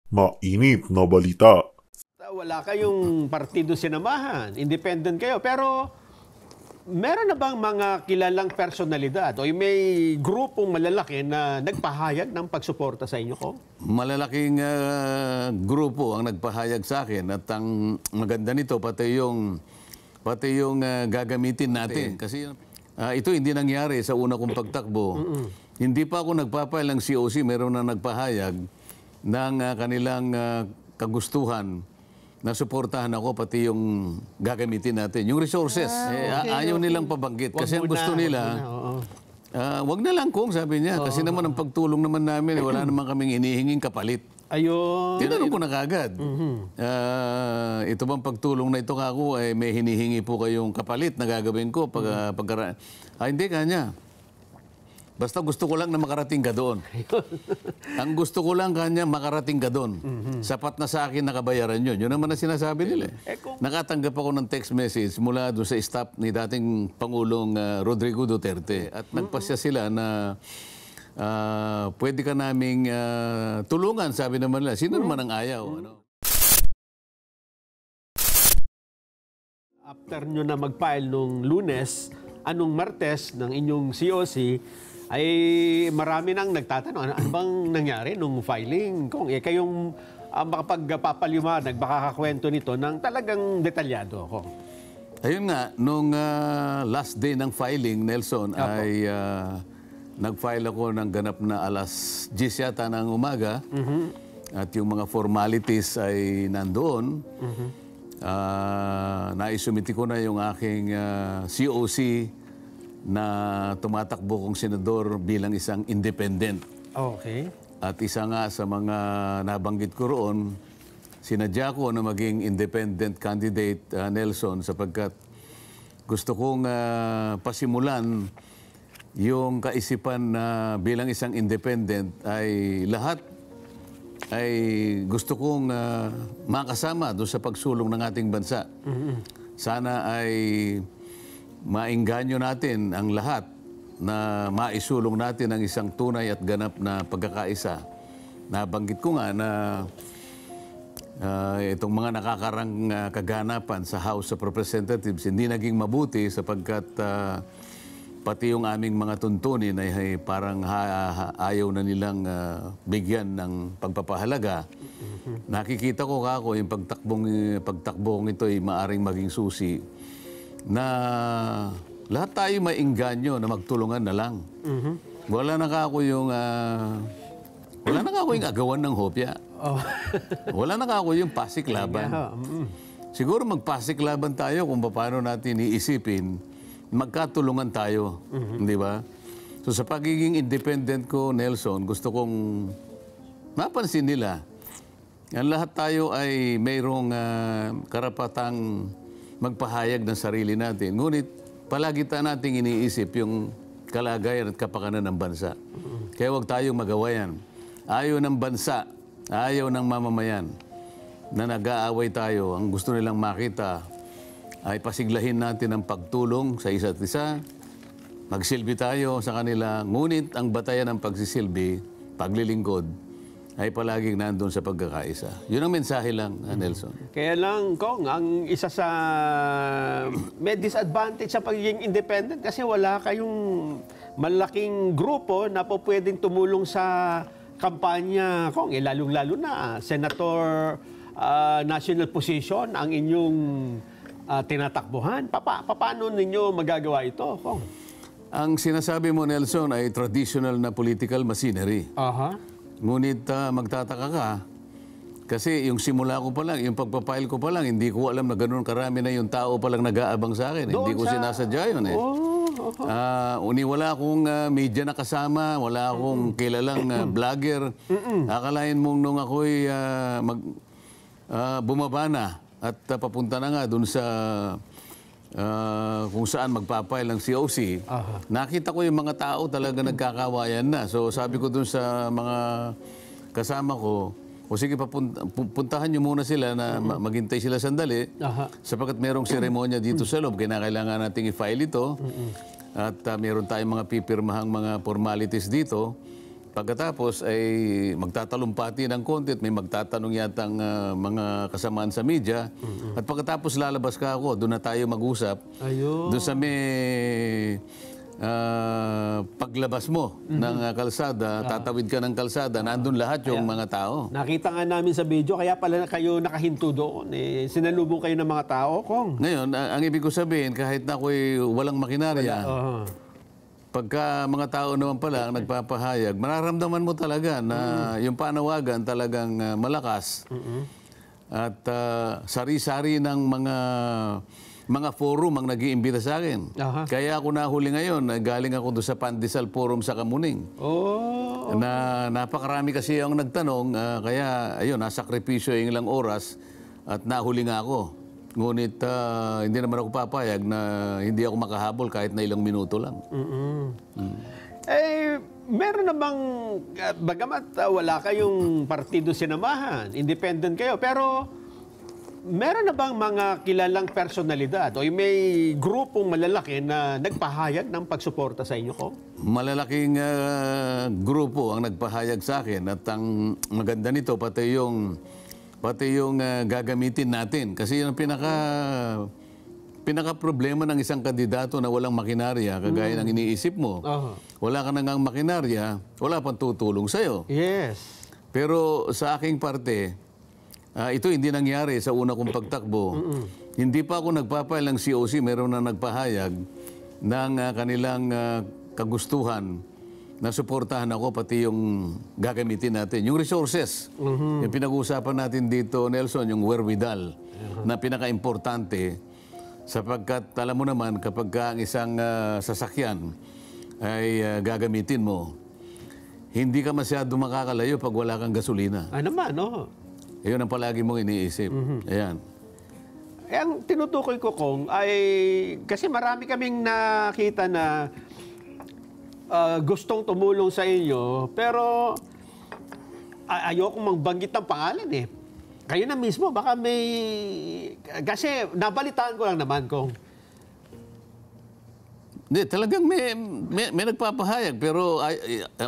Mainit na balita. Wala kayong partido sinamahan, independent kayo, pero meron na bang mga kilalang personalidad o may grupong malalaki na nagpahayag ng pagsuporta sa inyo ko? Malalaking grupo ang nagpahayag sa akin at ang maganda nito pati yung gagamitin natin kasi ito hindi nangyari sa una kong pagtakbo. Hindi pa ako nagpapail ng COC, meron na nagpahayag ng kanilang kagustuhan na suportahan ako pati yung gagamitin natin. Yung resources, ayaw nilang pabanggit kasi ang gusto nila wag na lang kung sabi niya. Kasi naman ang pagtulong naman namin, wala naman kaming inihinging kapalit. Ayun. Tinanong ko na kagad. Ito bang pagtulong na ito kako, may hinihingi po kayong kapalit na gagawin ko hindi kanya. Basta gusto ko lang na makarating ka doon. Ang gusto ko lang kanya makarating ka doon. Sapat na sa akin nakabayaran yun. Yun naman na sinasabi nila. Nakatanggap ako ng text message mula doon sa staff ni dating Pangulong Rodrigo Duterte. At nagpasya sila na pwede ka naming tulungan, sabi naman nila. Sino naman ang ayaw? Ano? After nyo na mag-file nung Lunes, anong Martes ng inyong COC, ay marami nang nagtatanong, ano bang nangyari nung filing? Kung kayong makapagpapaliwanag, makakakwento nito ng talagang detalyado ako. Ayun nga, nung last day ng filing, Nelson, ay nag-file ako ng ganap na alas 10 yata ng umaga. At yung mga formalities ay nandoon. Naisumiti ko na yung aking COC na tumatakbo kong senador bilang isang independent. Okay. At isa nga sa mga nabanggit ko roon, sinadya ko na maging independent candidate, Nelson, sapagkat gusto kong pasimulan yung kaisipan na bilang isang independent ay lahat ay gusto kong makasama doon sa pagsulong ng ating bansa. Sana ay maingganyo natin ang lahat na maisulong natin ang isang tunay at ganap na pagkakaisa. Nabanggit ko nga na itong mga nakakarang kaganapan sa House of Representatives hindi naging mabuti sapagkat pati yung aming mga tuntunin ay parang ayaw na nilang bigyan ng pagpapahalaga. Nakikita ko kako yung pagtakbong ito ay maaring maging susi na lahat tayo maingganyo na magtulungan na lang. Wala na kako yung agawan ng hopya. Wala na kako yung pasiklaban. Siguro magpasiklaban tayo kung paano natin iisipin, magkatulungan tayo. Di ba? So sa pagiging independent ko, Nelson, gusto kong mapansin nila. Ang lahat tayo ay mayroong karapatang magpahayag ng sarili natin. Ngunit palagi nating iniisip yung kalagayan at kapakanan ng bansa. Kaya huwag tayong magawa yan. Ayaw ng bansa, ayaw ng mamamayan na nag-aaway tayo. Ang gusto nilang makita ay pasiglahin natin ang pagtulong sa isa't isa. Magsilbi tayo sa kanila. Ngunit ang batayan ng pagsisilbi, paglilingkod, ay palaging nandun sa pagkakaisa. Yun ang mensahe lang, Nelson. Kaya lang, Kong, ang isa sa may disadvantage sa pagiging independent kasi wala kayong malaking grupo na po pwedeng tumulong sa kampanya, Kong. Lalong-lalo na, Senator national position ang inyong tinatakbuhan. Paano ninyo magagawa ito, Kong? Ang sinasabi mo, Nelson, ay traditional na political machinery. Ngunit magtataka ka, kasi yung simula ko pa lang, yung pagpapail ko pa lang, hindi ko alam na ganoon karami na yung tao pa lang nag-aabang sa akin. Hindi ko sinasadya yun eh. Wala akong media na kasama, wala akong kilalang vlogger. Akalain mong nung ako'y bumaba na at papunta na nga dun sa kung saan magpapail ng COC, nakita ko yung mga tao talaga nagkakawayan na. So sabi ko dun sa mga kasama ko, o sige, puntahan nyo muna sila na maghintay sila sandali sapagkat merong seremonya dito sa loob. Kailangan nating i-file ito at meron tayong mga pipirmahang mga formalities dito pagkatapos ay magtatalumpati ng konti at may magtatanong yatang mga kasamaan sa media. At pagkatapos lalabas ka ako, doon na tayo mag-usap. Ayun. Doon sa may paglabas mo ng kalsada, tatawid ka ng kalsada, nandun lahat yung mga tao. Nakita nga namin sa video, kaya pala kayo nakahinto doon. Sinalubong kayo ng mga tao, Kong. Ngayon, ang ibig ko sabihin, kahit na ako'y walang makinarya, pagka mga tao naman pala ang nagpapahayag, mararamdaman mo talaga na yung panawagan talagang malakas. At sari-sari ng mga forum ang nag-iimbita sa akin. Kaya ako nahuli ngayon, galing ako doon sa Pandesal Forum sa Kamuning. Na napakarami kasi ang nagtanong, kaya ayun, nasakripisyo yung ilang oras at nahuli nga ako. Ngunit hindi naman ako papayag na hindi ako makahabol kahit na ilang minuto lang. Meron na bang, bagamat wala kayong partido sinamahan, independent kayo, pero meron na bang mga kilalang personalidad o may grupong malalaki na nagpahayag ng pagsuporta sa inyo, ko? Malalaking grupo ang nagpahayag sa akin at ang maganda nito pati yung gagamitin natin. Kasi yung pinaka problema ng isang kandidato na walang makinarya, kagaya ng iniisip mo, wala ka nang makinarya, wala pang tutulong sa'yo. Yes. Pero sa aking parte, ito hindi nangyari sa una kong pagtakbo. Hindi pa ako nagpapail ng COC, meron na nagpahayag ng kanilang kagustuhan na suportahan ako, pati yung gagamitin natin. Yung resources, yung pinag-uusapan natin dito, Nelson, yung wherewithal, na pinaka-importante, sapagkat alam mo naman, kapag ang isang sasakyan ay gagamitin mo, hindi ka masyado makakalayo pag wala kang gasolina. Naman, no? Yun ang palagi mong iniisip. Ayan. Ang tinutukoy ko, Kong, ay kasi marami kaming nakita na gustong tumulong sa inyo, pero ayokong magbanggit ng pangalan eh. Kayo na mismo, baka may... Kasi nabalitaan ko lang naman, Kong. Hindi, talagang may nagpapahayag, pero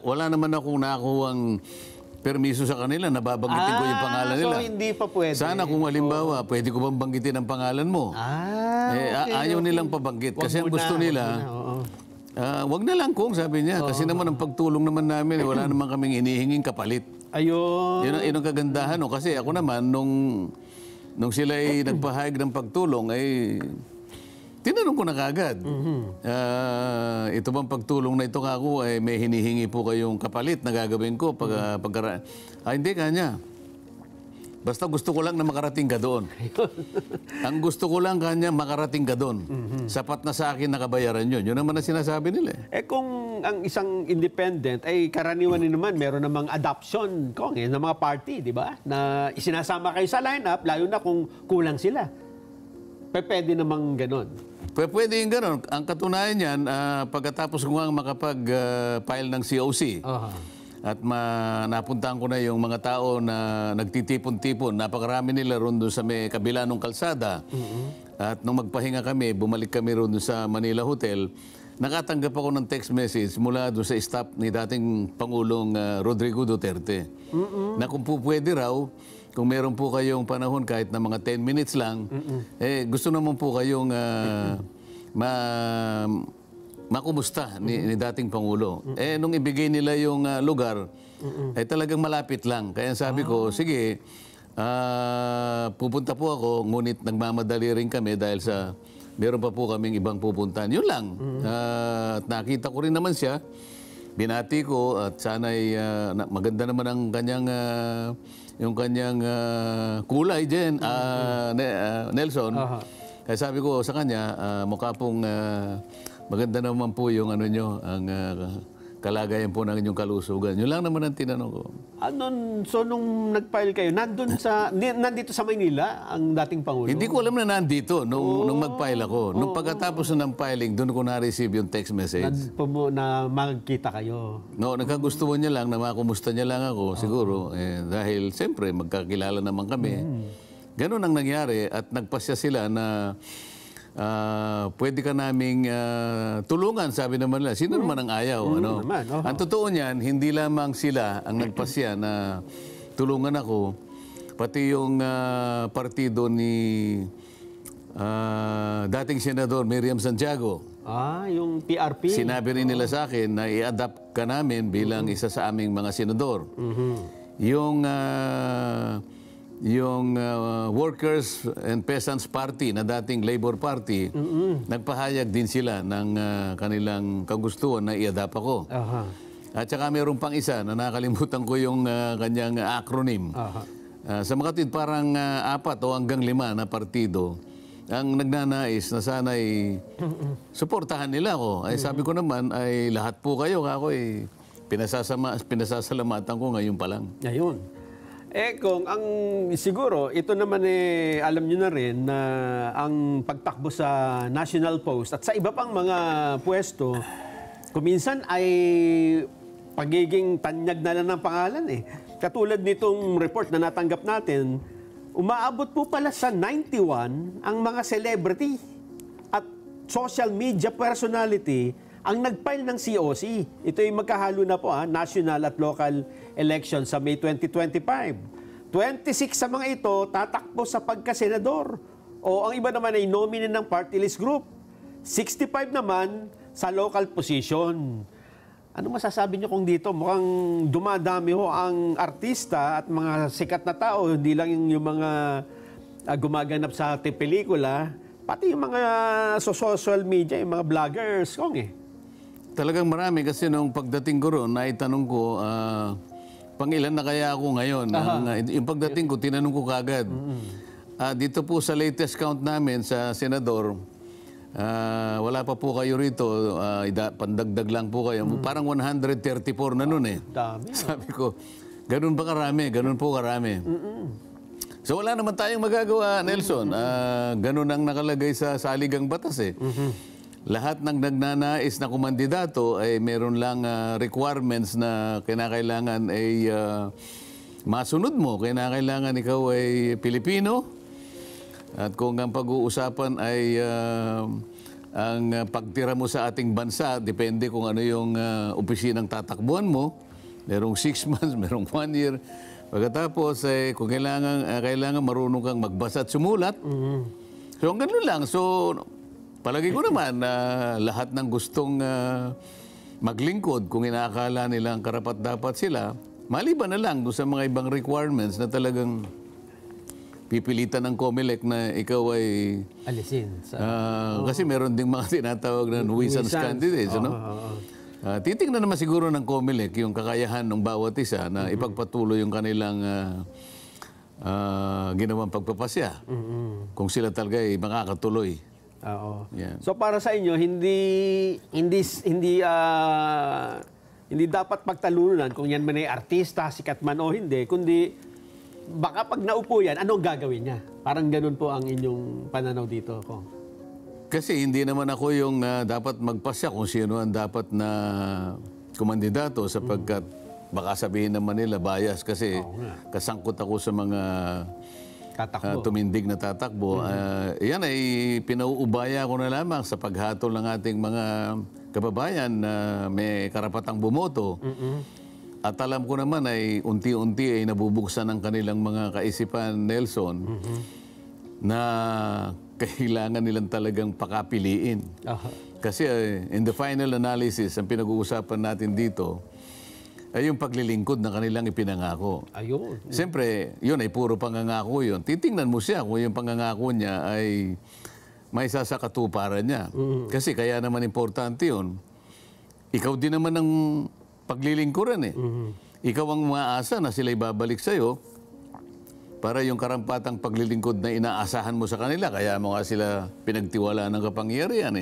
wala naman akong nakuhang permiso sa kanila, nababanggitin ko yung pangalan nila. So hindi pa pwede. Sana kung halimbawa, pwede ko bang banggitin ang pangalan mo? Okay, ayaw nilang pabanggit. Kasi ang gusto nila, wag na lang kung sabi niya. Kasi naman ang pagtulong naman namin, wala naman kaming inihinging kapalit. Ayun. Yun ang kagandahan. No? Kasi ako naman, nung sila ay nagpahayag ng pagtulong, ay tinanong ko na kagad. Ito bang pagtulong na ito ako, ay may hinihingi po kayong kapalit na gagawin ko? Hindi kanya. Basta gusto ko lang na makarating ka doon. Ang gusto ko lang kanya, makarating ka doon. Sapat na sa akin nakabayaran yun. Yun naman ang sinasabi nila. Kung ang isang independent, ay karaniwan din naman, meron namang adoption, Kong, ng mga party, di ba? Na isinasama kayo sa lineup, lalo na kung kulang sila. Pwede namang ganon. Pwede yung ganon. Ang katunayan yan, pagkatapos ko nga makapag-file ng COC, at napuntahan ko na yung mga tao na nagtitipon-tipon. Napakarami nila ron doon sa may kabila ng kalsada. At nung magpahinga kami, bumalik kami ron doon sa Manila Hotel, nakatanggap ako ng text message mula doon sa staff ni dating Pangulong Rodrigo Duterte. Na kung po pwede raw, kung meron po kayong panahon kahit na mga 10 minutes lang, gusto naman po kayong makumusta ni dating Pangulo. Nung ibigay nila yung lugar, ay talagang malapit lang. Kaya sabi ko, sige, pupunta po ako, ngunit nagmamadali rin kami dahil sa meron pa po kaming ibang pupuntahan. Yun lang. At nakita ko rin naman siya, binati ko at sana'y maganda naman ang kanyang yung kanyang kulay dyan, Nelson. Kaya sabi ko sa kanya, mukha pong maganda naman po yung ano nyo, ang kalagayan po ng inyong kalusugan. Yun lang naman ang tinanong ko. So nung nag-file kayo, nandito sa Maynila ang dating Pangulo? Hindi ko alam na nandito nung mag-file ako. Nung pagkatapos ng filing, doon ko na-receive yung text message. Na magkita kayo? No, nagkagustuhan niya lang na makumusta niya lang ako, siguro. Dahil siyempre, magkakilala naman kami. Ganun ang nangyari at nagpasya sila na pwede ka naming tulungan, sabi naman nila. Sino naman ang ayaw? Ano? naman, Ang totoo niyan, hindi lamang sila ang nagpasya na tulungan ako, pati yung partido ni dating Senador Miriam Santiago. Yung PRP. Sinabi rin nila sa akin na i-adapt ka namin bilang isa sa aming mga senador. Yung Workers and Peasants Party na dating Labor Party, nagpahayag din sila ng kanilang kagustuhan na i-adapt ako. At saka mayroon pang isa na nakalimutan ko yung kanyang acronym. Sa Makatwid, parang 4 o hanggang 5 na partido ang nagnanais na sana'y suportahan nila ako. Ay sabi ko naman ay lahat po kayo, ako pinasasalamatan ko ngayon pa lang. Ayun. Kung ang siguro, ito naman alam nyo na rin na ang pagtakbo sa National Post at sa iba pang mga pwesto, kuminsan ay pagiging tanyag na lang ng pangalan Katulad nitong report na natanggap natin, umaabot po pala sa 91 ang mga celebrity at social media personality ang nag-file ng COC. Ito ay magkahalo na po, national at local elections sa May 2025. 26 sa mga ito tatakbo sa pagkasenador. O ang iba naman ay nominee ng party list group. 65 naman sa local position. Ano masasabi niyo kung dito? Mukhang dumadami ang artista at mga sikat na tao, hindi lang yung mga gumaganap sa pelikula, pati yung mga social media, yung mga vloggers, Talagang marami kasi nung pagdating ko roon, naitanong ko, pangilan na kaya ako ngayon? Yung pagdating ko, tinanong ko kagad. Dito po sa latest count namin sa Senador, wala pa po kayo rito, pandagdag lang po kayo. Parang 134 na nun Dami. Sabi ko, ganun ba karami? Ganun po karami. So wala naman tayong magagawa, Nelson. Ganun ang nakalagay sa saligang batas Lahat ng nagnanais na kumandidato ay meron lang requirements na kinakailangan ay masunod mo. Kinakailangan ikaw ay Pilipino. At kung ang pag-uusapan ay ang pagtira mo sa ating bansa, depende kung ano yung opisinang tatakbuhan mo. Merong 6 months, merong 1 year. Pagkatapos, kung kailangan marunong kang magbasa at sumulat. So, ang ganun lang. So, palagi ko naman na lahat ng gustong maglingkod, kung inaakala nilang karapat-dapat sila, maliban na lang doon sa mga ibang requirements na talagang pipilitan ng COMELEC na ikaw ay alisin. Kasi meron ding mga tinatawag na nuisance candidates. Titingnan naman siguro ng COMELEC yung kakayahan ng bawat isa na ipagpatuloy yung kanilang ginawang pagpapasya. Kung sila talaga ay makakatuloy. Yeah. So para sa inyo, hindi dapat pagtalunan kung yan man ay artista, sikat man o hindi, kundi baka pag naupo yan, anong gagawin niya? Parang ganun po ang inyong pananaw dito, Kong. Kasi hindi naman ako yung dapat magpasya kung sino ang dapat na kumandidato sapagkat baka sabihin naman nila bias kasi kasangkot ako sa mga tumindig na tatakbo. Yan ay pinauubaya ko na lamang sa paghatol ng ating mga kababayan na may karapatang bumoto. At alam ko naman ay unti-unti ay nabubuksan ang kanilang mga kaisipan, Nelson, na kailangan nilang talagang pakapiliin. Kasi in the final analysis, ang pinag-uusapan natin dito ay yung paglilingkod na kanilang ipinangako. Ayun. Siyempre, yun ay puro pangangako yun. Titingnan mo siya kung yung pangangako niya ay may sasakatuparan niya. Kasi kaya naman importante yun. Ikaw din naman ang paglilingkuran Ikaw ang maasa na sila ibabalik sa'yo para yung karampatang paglilingkod na inaasahan mo sa kanila. Kaya mo nga sila pinagtiwala ng kapangyarihan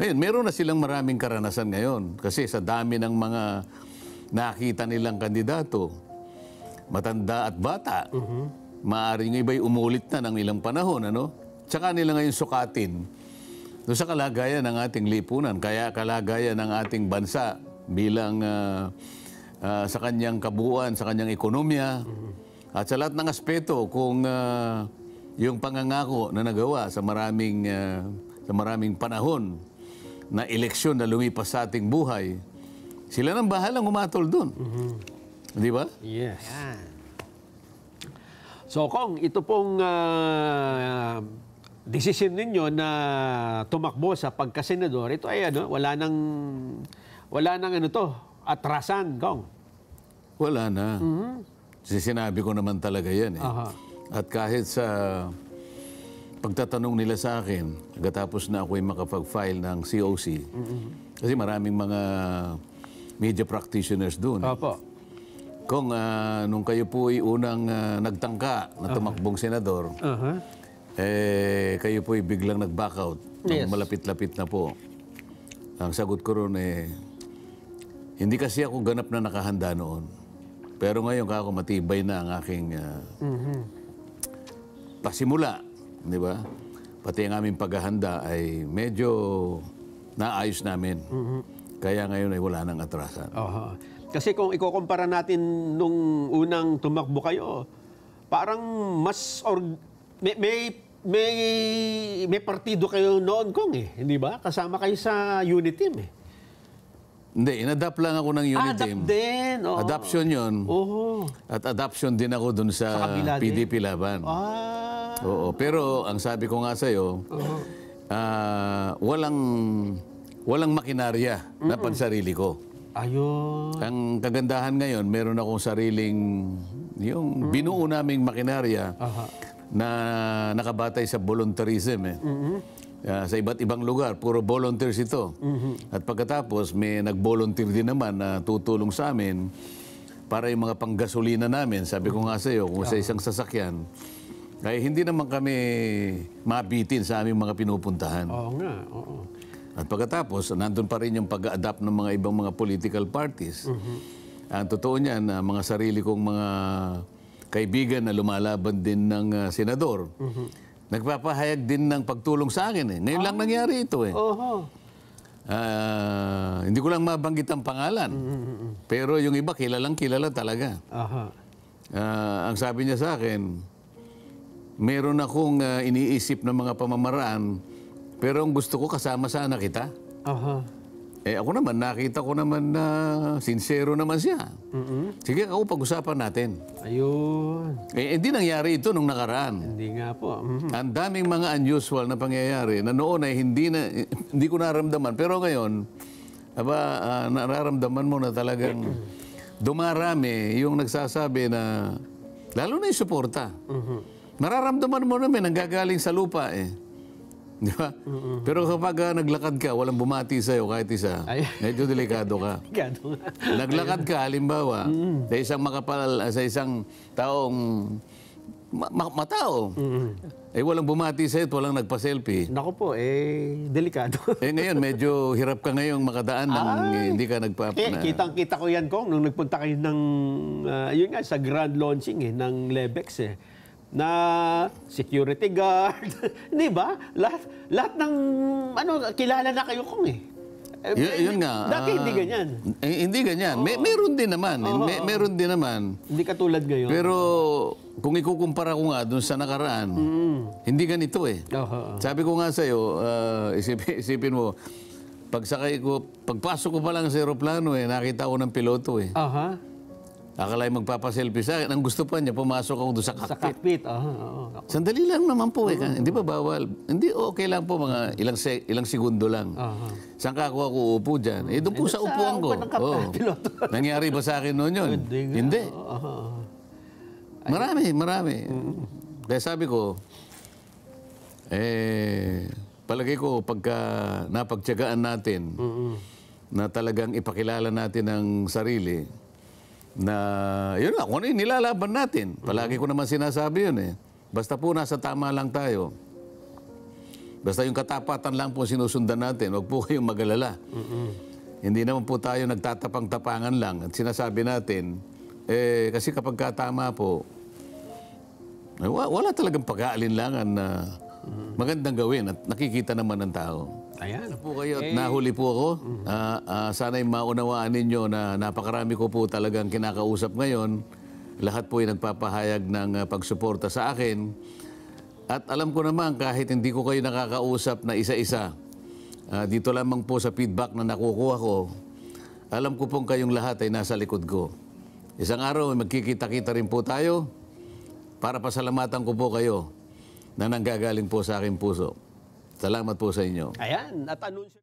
Ngayon, meron na silang maraming karanasan ngayon. Kasi sa dami ng mga nakita nilang kandidato, matanda at bata, maaaring iba'y umulit na ng ilang panahon, Tsaka nila ngayon sukatin doon sa kalagayan ng ating lipunan, kaya kalagayan ng ating bansa bilang sa kanyang kabuuan, sa kanyang ekonomiya, at sa lahat ng aspeto, kung yung pangangako na nagawa sa maraming panahon na eleksyon na lumipas sa ating buhay, sila nang bahalang umatol doon. Di ba? Yes. So kung ito pong desisyon ninyo na tumakbo sa pagkasenador, ito ay wala nang atrasan, Kong. Wala na. Kasi sinabi ko naman talaga yan. Aha. At kahit sa pagtatanong nila sa akin, pagkatapos na ako'y makapag-file ng COC, kasi maraming mga media practitioners doon. Opo. Kung nung kayo po ay unang nagtangka na tumakbong senador, kayo po ay biglang nag-back out. Yes. Malapit-lapit na po. Ang sagot ko ron hindi kasi ako ganap na nakahanda noon. Pero ngayon kako matibay na ang aking pasimula, di ba? Pati ang aming paghahanda ay medyo naayos namin. Kaya ngayon ay wala nang atrasan. Kasi kung ikukumpara natin nung unang tumakbo kayo, parang mas may partido kayo noon, Kong, hindi ba? Kasama kayo sa unit team, Hindi, in-adapt lang ako ng unit team. Adapt din. Adoption yun. At adoption din ako dun sa PDP Laban. Oo, pero ang sabi ko nga sa'yo, walang makinarya na pansarili ko. Ayun. Ang kagandahan ngayon, meron akong sariling, yung binuo naming makinarya na nakabatay sa voluntarism. Sa iba't ibang lugar, puro volunteers ito. At pagkatapos, may nag-volunteer din naman na tutulong sa amin para yung mga panggasolina namin. Sabi ko nga sa iyo, kung sa isang sasakyan, ay hindi naman kami mabitin sa aming mga pinupuntahan. Oo nga, oo. At pagkatapos, nandun pa rin yung pag-adapt ng mga ibang mga political parties. Ang totoo niyan, mga sarili kong mga kaibigan na lumalaban din ng senador, nagpapahayag din ng pagtulong sa akin. Ngayon lang nangyari ito. Hindi ko lang mabanggit ang pangalan. Pero yung iba, kilalang kilala talaga. Ang sabi niya sa akin, meron akong iniisip ng mga pamamaraan, pero ang gusto ko kasama sana kita. Ako naman, nakita ko naman na sincero naman siya. Sige, ako pag-usapan natin. Ayun. Hindi nangyari ito nung nakaraan. Hindi nga po. Ang daming mga unusual na pangyayari na noon ay hindi ko naramdaman. Pero ngayon, nararamdaman mo na talagang dumarami yung nagsasabi na, lalo na yung suporta. Mararamdaman mo naman nanggagaling sa lupa Di ba? Pero kapag naglakad ka, walang bumati sa'yo kahit isa, medyo delikado ka. Naglakad ka, halimbawa, sa isang sa isang taong matao, walang bumati sa'yo at walang nagpa-selfie. Naku po, delikado. Ngayon, medyo hirap ka ngayong makadaan ng hindi ka Kitang-kita ko yan, Kong, nung nagpunta kayo ng, yun nga, sa grand launching ng Lebex na security guard, di ba? Lahat ng kilala na kayo, Kong yun nga. Dati hindi ganyan. Hindi ganyan. Meron din naman. Meron din naman. Hindi katulad ngayon. Pero kung ikukumpara ko nga dun sa nakaraan, hindi ganito Sabi ko nga sa'yo, isipin mo, pagpasok ko pa lang sa aeroplano nakita ko ng piloto Akala'y magpapaselfie sa akin. Ang gusto pa niya, pumasok ako doon sa cockpit. Sa cockpit, Sandali lang naman po Hindi ba bawal? Hindi, okay lang po, mga ilang segundo lang. Saan ka ako uupo dyan? Doon po sa upuan ko. Nangyari ba sa akin noon yun? Hindi. Marami. Kaya sabi ko, palagay ko, pagka napagtiyagaan natin, na talagang ipakilala natin ang sarili, na yun lang, kung ano yung nilalaban natin. Palagi ko naman sinasabi yun Basta po nasa tama lang tayo. Basta yung katapatan lang po sinusundan natin. Huwag po kayong mag-alala. Hindi naman po tayo nagtatapang-tapangan lang at sinasabi natin, kasi kapag katama po, wala talagang pag-aalinlangan na magandang gawin at nakikita naman ng tao. Ayan. Po kayo at nahuli po ako. Sana'y maunawaan ninyo na napakarami ko po talagang kinakausap ngayon. Lahat po ay nagpapahayag ng pagsuporta sa akin. At alam ko naman, kahit hindi ko kayo nakakausap na isa-isa, dito lamang po sa feedback na nakukuha ko, alam ko pong kayong lahat ay nasa likod ko. Isang araw, magkikita-kita rin po tayo para pasalamatan ko po kayo na nanggagaling po sa aking puso. Salamat po sa inyo. Ayan, at anunsyo.